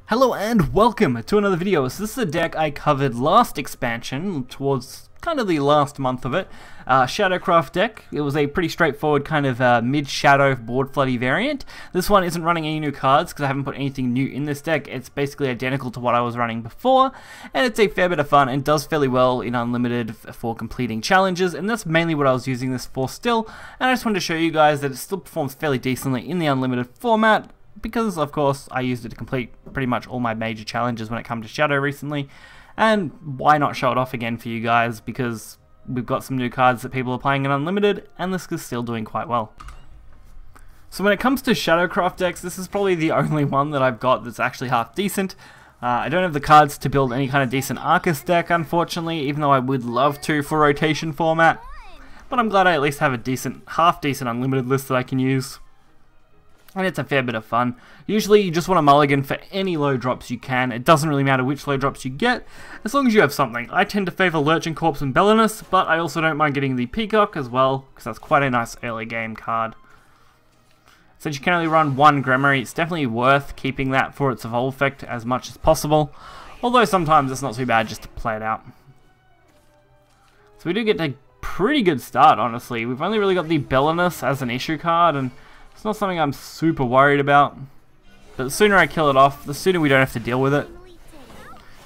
Hello and welcome to another video. So this is a deck I covered last expansion, towards kind of the last month of it. ShadowCraft deck. It was a pretty straightforward kind of mid-shadow board floody variant. This one isn't running any new cards because I haven't put anything new in this deck. It's basically identical to what I was running before, and it's a fair bit of fun and does fairly well in Unlimited for completing challenges, and that's mainly what I was using this for still. And I just wanted to show you guys that it still performs fairly decently in the Unlimited format, because of course I used it to complete pretty much all my major challenges when it comes to Shadow recently, and why not show it off again for you guys, because we've got some new cards that people are playing in Unlimited and this is still doing quite well. So when it comes to ShadowCraft decks, this is probably the only one that I've got that's actually half decent. I don't have the cards to build any kind of decent Arcus deck, unfortunately, even though I would love to for rotation format, but I'm glad I at least have a decent, half decent Unlimited list that I can use. And it's a fair bit of fun. Usually you just want to mulligan for any low drops you can. It doesn't really matter which low drops you get, as long as you have something. I tend to favour Lurching Corpse and Bellinus, but I also don't mind getting the Peacock as well, because that's quite a nice early game card. Since you can only run one Gremmery, it's definitely worth keeping that for its evolve effect as much as possible, although sometimes it's not too bad just to play it out. So we do get a pretty good start, honestly. We've only really got the Bellinus as an issue card, and it's not something I'm super worried about, but the sooner I kill it off, the sooner we don't have to deal with it.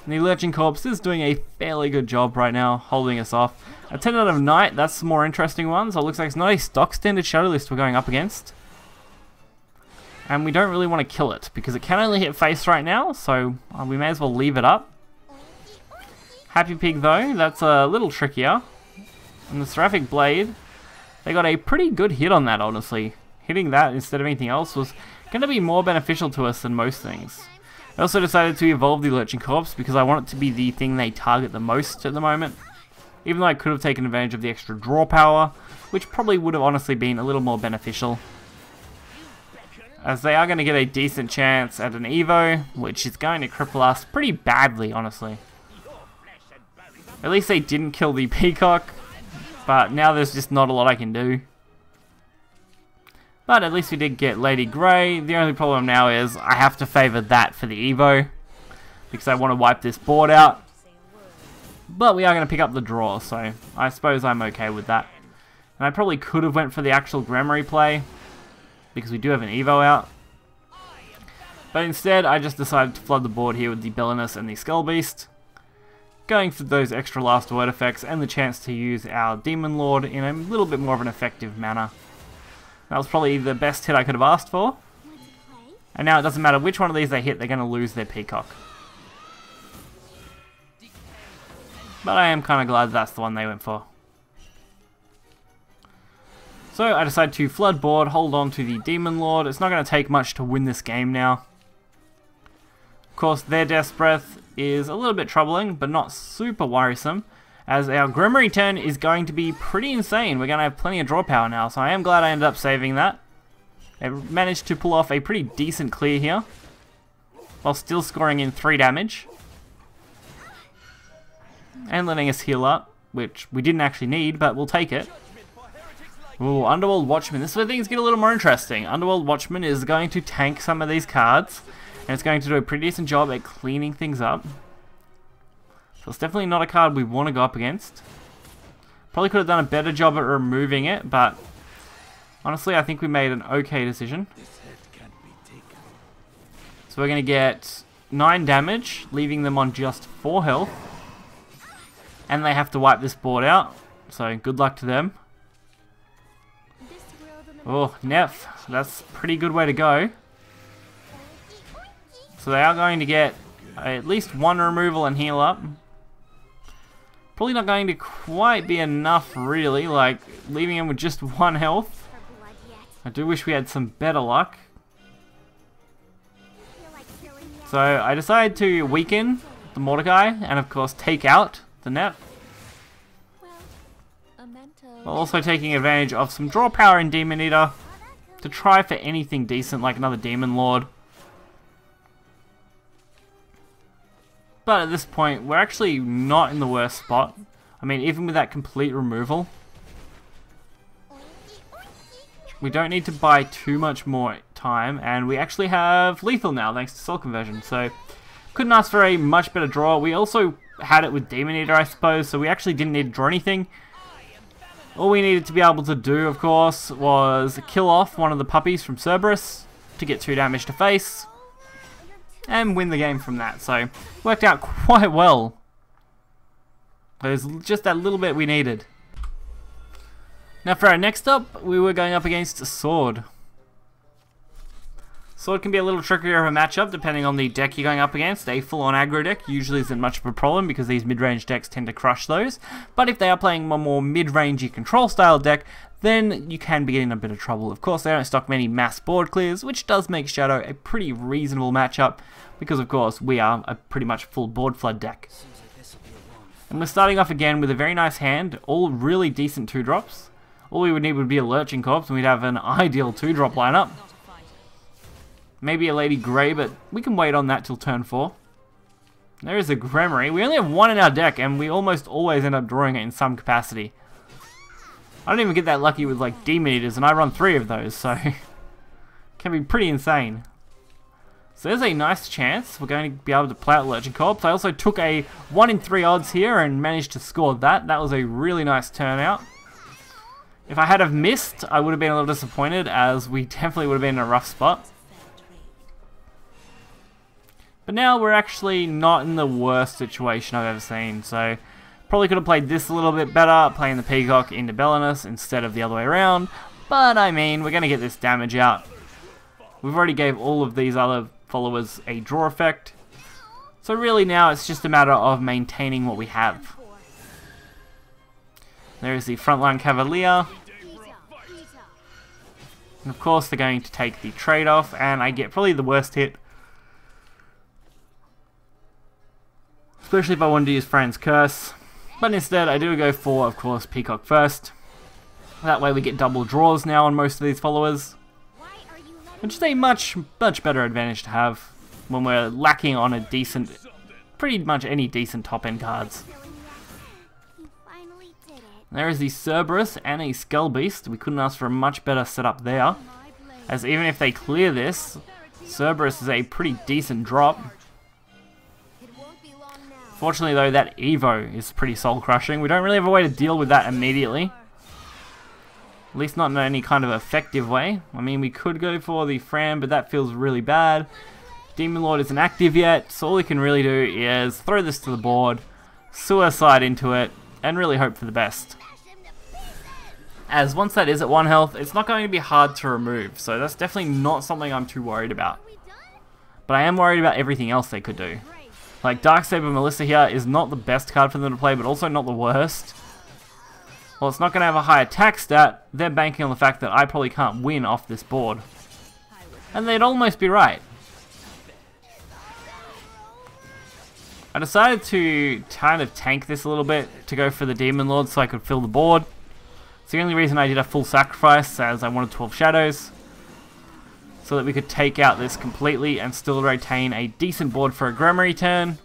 And the Lurching Corpse is doing a fairly good job right now, holding us off. A 10 out of Night, that's the more interesting one, so it looks like it's not a stock standard Shadow list we're going up against. And we don't really want to kill it, because it can only hit face right now, so we may as well leave it up. Happy Pig though, that's a little trickier. And the Seraphic Blade, they got a pretty good hit on that, honestly. Hitting that instead of anything else was going to be more beneficial to us than most things. I also decided to evolve the Lurching Corpse because I want it to be the thing they target the most at the moment. Even though I could have taken advantage of the extra draw power, which probably would have honestly been a little more beneficial. As they are going to get a decent chance at an Evo, which is going to cripple us pretty badly, honestly. At least they didn't kill the Peacock, but now there's just not a lot I can do. But at least we did get Lady Grey. The only problem now is I have to favour that for the Evo, because I want to wipe this board out. But we are going to pick up the draw, so I suppose I'm okay with that. And I probably could have went for the actual Gremmery play, because we do have an Evo out. But instead I just decided to flood the board here with the Bellinus and the Skull Beast, going for those extra last word effects and the chance to use our Demon Lord in a little bit more of an effective manner. That was probably the best hit I could have asked for. And now it doesn't matter which one of these they hit, they're going to lose their Peacock. But I am kind of glad that's the one they went for. So I decided to flood board, hold on to the Demon Lord. It's not going to take much to win this game now. Of course, their Death's Breath is a little bit troubling, but not super worrisome, as our Gremmery turn is going to be pretty insane. We're going to have plenty of draw power now, so I am glad I ended up saving that. I managed to pull off a pretty decent clear here, while still scoring in 3 damage. And letting us heal up, which we didn't actually need, but we'll take it. Ooh, Underworld Watchman. This is where things get a little more interesting. Underworld Watchman is going to tank some of these cards, and it's going to do a pretty decent job at cleaning things up. So it's definitely not a card we want to go up against. Probably could have done a better job at removing it, but honestly I think we made an okay decision. So we're going to get 9 damage, leaving them on just 4 health. And they have to wipe this board out, so good luck to them. Oh, Neff, that's a pretty good way to go. So they are going to get at least 1 removal and heal up. Probably not going to quite be enough, really, like leaving him with just 1 health. I do wish we had some better luck. So I decided to weaken the Mordecai and of course take out the Neff. While also taking advantage of some draw power in Demon Eater to try for anything decent like another Demon Lord. But at this point, we're actually not in the worst spot. I mean, even with that complete removal, we don't need to buy too much more time, and we actually have lethal now thanks to soul conversion, so couldn't ask for a much better draw. We also had it with Demon Eater, I suppose, so we actually didn't need to draw anything. All we needed to be able to do, of course, was kill off one of the puppies from Cerberus to get 2 damage to face and win the game from that, so worked out quite well. There's just that little bit we needed. Now for our next up, we were going up against a Sword. Sword can be a little trickier of a matchup depending on the deck you're going up against. A full-on aggro deck usually isn't much of a problem because these mid-range decks tend to crush those. But if they are playing a more mid-rangey control style deck, then you can be in a bit of trouble. Of course, they don't stock many mass board clears, which does make Shadow a pretty reasonable matchup because, of course, we are a pretty much full board flood deck. And we're starting off again with a very nice hand, all really decent 2-drops. All we would need would be a Lurching Corpse and we'd have an ideal 2-drop lineup. Maybe a Lady Grey, but we can wait on that till turn 4. There is a Gremmery. We only have 1 in our deck and we almost always end up drawing it in some capacity. I don't even get that lucky with like Demon Eaters and I run 3 of those, so it can be pretty insane. So there's a nice chance we're going to be able to play out Lurching Corpse. I also took a 1 in 3 odds here and managed to score that. That was a really nice turnout. If I had have missed, I would have been a little disappointed as we definitely would have been in a rough spot. But now we're actually not in the worst situation I've ever seen, so probably could have played this a little bit better, playing the Peacock into Belenus instead of the other way around, but I mean, we're going to get this damage out. We've already gave all of these other followers a draw effect, so really now it's just a matter of maintaining what we have. There is the Frontline Cavalier, and of course they're going to take the trade-off, and I get probably the worst hit. Especially if I wanted to use Fran's Curse. But instead I do go for, of course, Peacock first. That way we get double draws now on most of these followers. Which is a much better advantage to have when we're lacking on a decent, pretty much any decent top end cards. There is the Cerberus and a Skull Beast. We couldn't ask for a much better setup there. As even if they clear this, Cerberus is a pretty decent drop. Fortunately though, that Evo is pretty soul crushing. We don't really have a way to deal with that immediately. At least not in any kind of effective way. I mean, we could go for the Fran, but that feels really bad. Demon Lord isn't active yet, so all we can really do is throw this to the board, suicide into it, and really hope for the best. As once that is at 1 health, it's not going to be hard to remove, so that's definitely not something I'm too worried about. But I am worried about everything else they could do. Like, Darksaber Melissa here is not the best card for them to play, but also not the worst. Well, it's not going to have a high attack stat. They're banking on the fact that I probably can't win off this board. And they'd almost be right. I decided to kind of tank this a little bit to go for the Demon Lord so I could fill the board. It's the only reason I did a full sacrifice, as I wanted 12 shadows. So that we could take out this completely and still retain a decent board for a Gremmery turn.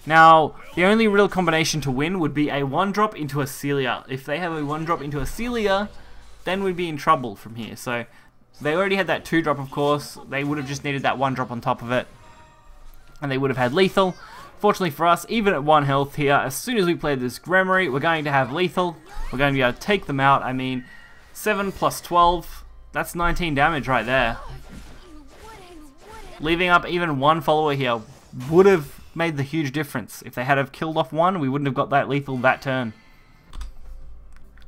Now, the only real combination to win would be a 1-drop into a Celia. If they have a 1-drop into a Celia, then we'd be in trouble from here. So, they already had that 2-drop, of course. They would have just needed that 1-drop on top of it. And they would have had lethal. Fortunately for us, even at 1 health here, as soon as we play this Gremmery, we're going to have lethal. We're going to be able to take them out. I mean, 7 plus 12... that's 19 damage right there. Leaving up even 1 follower here would have made the huge difference. If they had have killed off 1, we wouldn't have got that lethal that turn.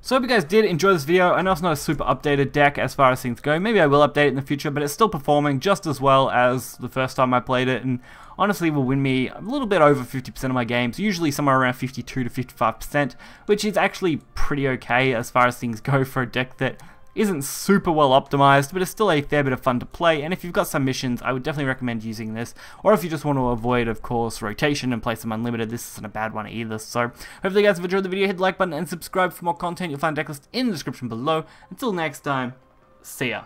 So I hope you guys did enjoy this video. I know it's not a super updated deck as far as things go. Maybe I will update it in the future, but it's still performing just as well as the first time I played it, and honestly will win me a little bit over 50% of my games, usually somewhere around 52 to 55%, which is actually pretty okay as far as things go for a deck that isn't super well optimized, but it's still a fair bit of fun to play. And if you've got some missions, I would definitely recommend using this. Or if you just want to avoid, of course, rotation and play some unlimited, this isn't a bad one either. So hopefully you guys have enjoyed the video. Hit the like button and subscribe for more content. You'll find a deck list in the description below. Until next time, see ya.